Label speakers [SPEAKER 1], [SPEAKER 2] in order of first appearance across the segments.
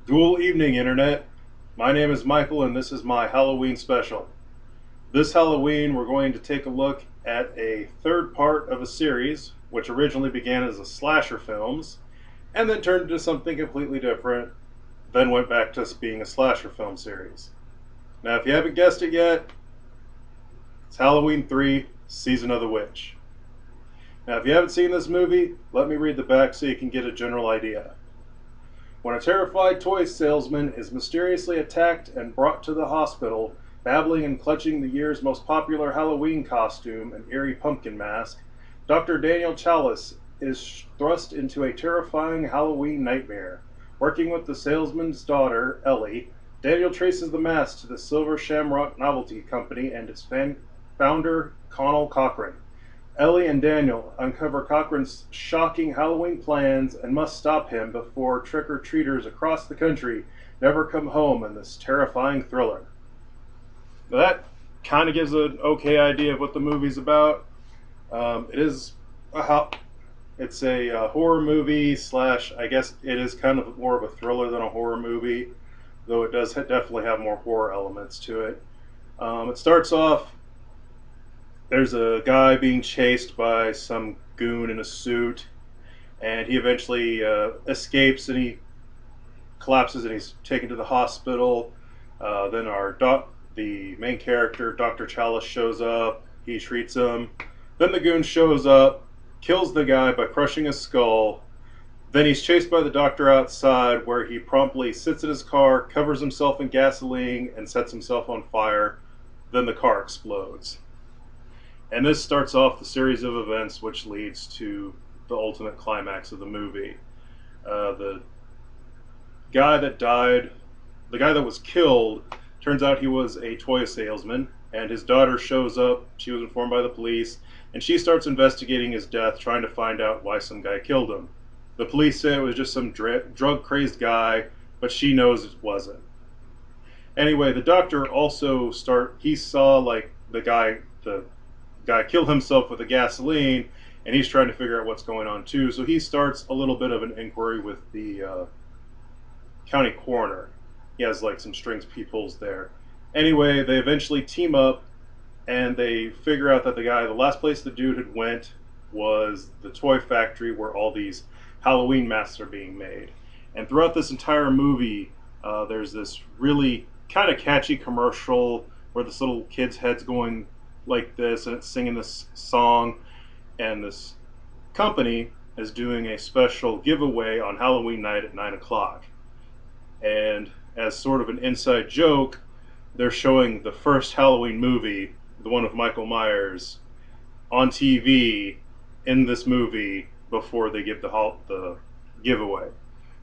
[SPEAKER 1] Dual evening, Internet. My name is Michael, and this is my Halloween special. This Halloween, we're going to take a look at a third part of a series, which originally began as a slasher films, and then turned into something completely different, then went back to being a slasher film series. Now, if you haven't guessed it yet, it's Halloween 3 Season of the Witch. Now, if you haven't seen this movie, let me read the back so you can get a general idea. When a terrified toy salesman is mysteriously attacked and brought to the hospital, babbling and clutching the year's most popular Halloween costume, an eerie pumpkin mask, Dr. Daniel Chalice is thrust into a terrifying Halloween nightmare. Working with the salesman's daughter, Ellie, Daniel traces the mask to the Silver Shamrock Novelty Company and its founder, Connell Cochran. Ellie and Daniel uncover Cochran's shocking Halloween plans and must stop him before trick-or-treaters across the country never come home in this terrifying thriller. Now that kind of gives an okay idea of what the movie's about. It is it's a horror movie slash, I guess it is kind of more of a thriller than a horror movie, though it does definitely have more horror elements to it. It starts off, there's a guy being chased by some goon in a suit, and he eventually escapes and he collapses and he's taken to the hospital. Then the main character, Dr. Chalice, shows up. He treats him. Then the goon shows up, kills the guy by crushing his skull. Then he's chased by the doctor outside, where he promptly sits in his car, covers himself in gasoline, and sets himself on fire. Then the car explodes. And this starts off the series of events which leads to the ultimate climax of the movie. The guy that died, the guy that was killed, turns out he was a toy salesman, and his daughter shows up. She was informed by the police, and she starts investigating his death, trying to find out why some guy killed him. The police say it was just some drug-crazed guy, but she knows it wasn't. Anyway, the doctor also he saw like the guy killed himself with the gasoline, and he's trying to figure out what's going on too. So he starts a little bit of an inquiry with the county coroner. He has like some strings he pulls there. Anyway, they eventually team up, and they figure out that the last place the dude had went was the toy factory where all these Halloween masks are being made. And throughout this entire movie, there's this really kind of catchy commercial where this little kid's head's going like this, and it's singing this song, and this company is doing a special giveaway on Halloween night at 9 o'clock. And as sort of an inside joke, they're showing the first Halloween movie, the one with Michael Myers, on TV in this movie before they give the giveaway.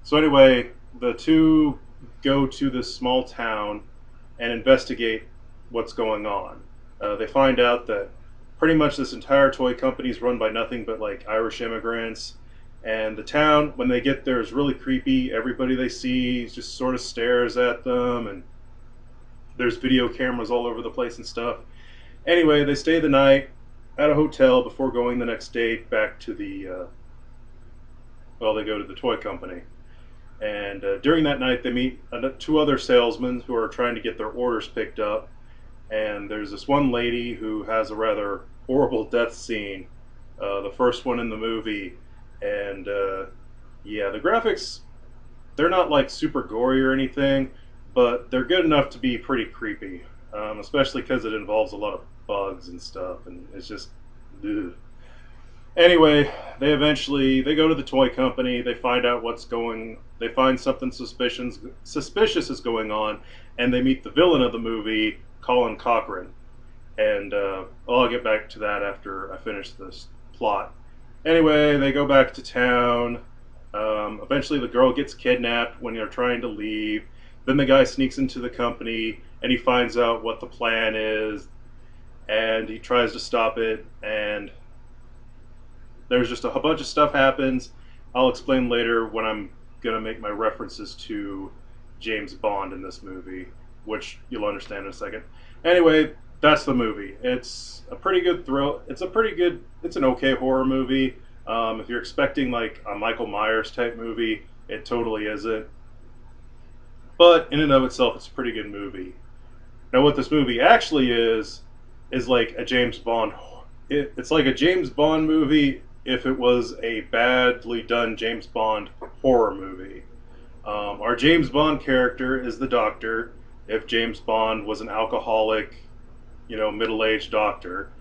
[SPEAKER 1] So anyway, the two go to this small town and investigate what's going on. They find out that pretty much this entire toy company is run by nothing but like Irish immigrants. And the town, when they get there, is really creepy. Everybody they see just sort of stares at them, and there's video cameras all over the place and stuff. Anyway, they stay the night at a hotel before going the next day back to they go to the toy company. And during that night, they meet two other salesmen who are trying to get their orders picked up. And there's this one lady who has a rather horrible death scene, the first one in the movie. And yeah, the graphics, they're not like super gory or anything, but they're good enough to be pretty creepy, especially because it involves a lot of bugs and stuff, and it's just, ugh. Anyway, they go to the toy company. They find something suspicious is going on, and they meet the villain of the movie, Colin Cochran. And I'll get back to that after I finish this plot. Anyway, they go back to town. Eventually, the girl gets kidnapped when they're trying to leave. Then the guy sneaks into the company, and he finds out what the plan is, and he tries to stop it, and there's just a bunch of stuff happens. I'll explain later when I'm going to make my references to James Bond in this movie, which you'll understand in a second. Anyway, that's the movie. It's a pretty good thrill. It's an okay horror movie. If you're expecting like a Michael Myers type movie, it totally isn't. but in and of itself, it's a pretty good movie. Now, what this movie actually is like a James Bond. It's like a James Bond movie if it was a badly done James Bond horror movie. Our James Bond character is the Doctor. If James Bond was an alcoholic, middle-aged doctor,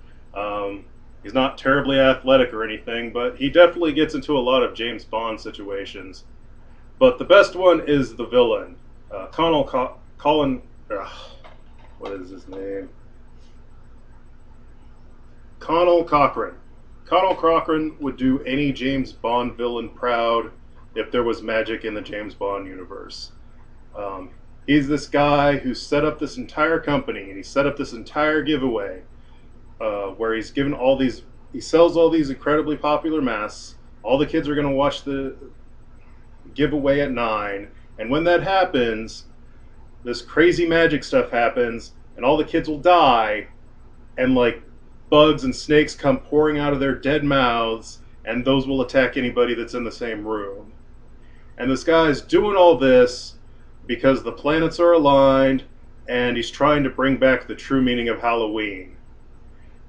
[SPEAKER 1] he's not terribly athletic or anything, but he definitely gets into a lot of James Bond situations. But the best one is the villain, Colin. What is his name? Connell Cochran. Connell Cochran would do any James Bond villain proud if there was magic in the James Bond universe. He's this guy who set up this entire company and he set up this entire giveaway where he's given he sells all these incredibly popular masks. All the kids are going to watch the giveaway at 9, and when that happens, this crazy magic stuff happens, and all the kids will die, and like bugs and snakes come pouring out of their dead mouths, and those will attack anybody that's in the same room. And this guy's doing all this because the planets are aligned, and he's trying to bring back the true meaning of Halloween.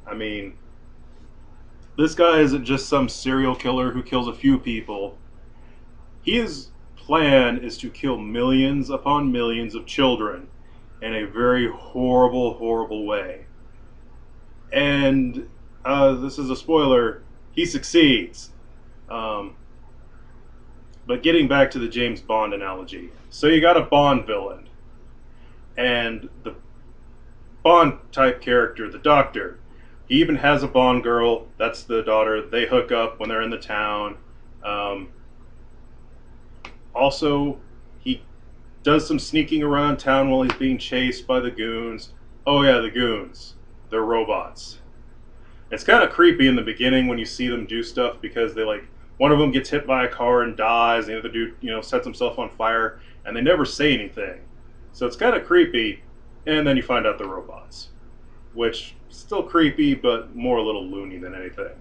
[SPEAKER 1] I mean, this guy isn't just some serial killer who kills a few people. His plan is to kill millions upon millions of children in a very horrible, horrible way. And this is a spoiler, he succeeds. But getting back to the James Bond analogy. So you got a Bond villain. And the Bond type character, the Doctor, he even has a Bond girl. That's the daughter. They hook up when they're in the town. Also, he does some sneaking around town while he's being chased by the goons. Oh yeah, the goons. They're robots. It's kind of creepy in the beginning when you see them do stuff because one of them gets hit by a car and dies, the other dude, sets himself on fire, and they never say anything. So it's kind of creepy, and then you find out they're robots, which still creepy, but more a little loony than anything.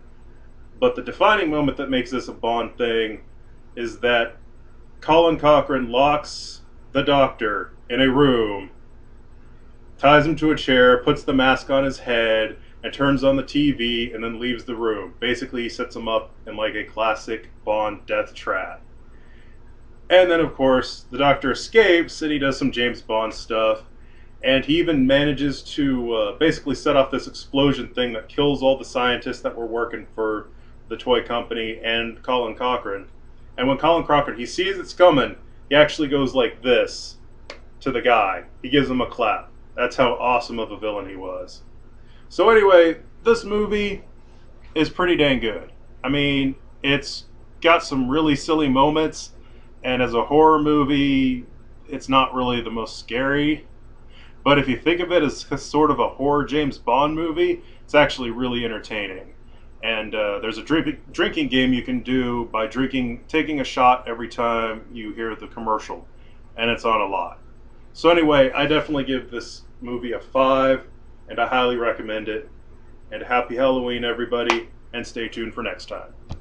[SPEAKER 1] But the defining moment that makes this a Bond thing is that Colin Cochran locks the Doctor in a room, ties him to a chair, puts the mask on his head, and turns on the TV, and then leaves the room. Basically, he sets him up in like a classic Bond death trap. And then, of course, the Doctor escapes, and he does some James Bond stuff, and he even manages to basically set off this explosion thing that kills all the scientists that were working for the toy company and Colin Cochran. And when Colin Cochran, he sees it's coming, he actually goes like this to the guy. He gives him a clap. That's how awesome of a villain he was. So anyway, this movie is pretty dang good. I mean, it's got some really silly moments, and as a horror movie, it's not really the most scary. But if you think of it as sort of a horror James Bond movie, it's actually really entertaining. And there's a drinking game you can do by taking a shot every time you hear the commercial, and it's on a lot. So anyway, I definitely give this movie a 5, and I highly recommend it. And happy Halloween, everybody, and stay tuned for next time.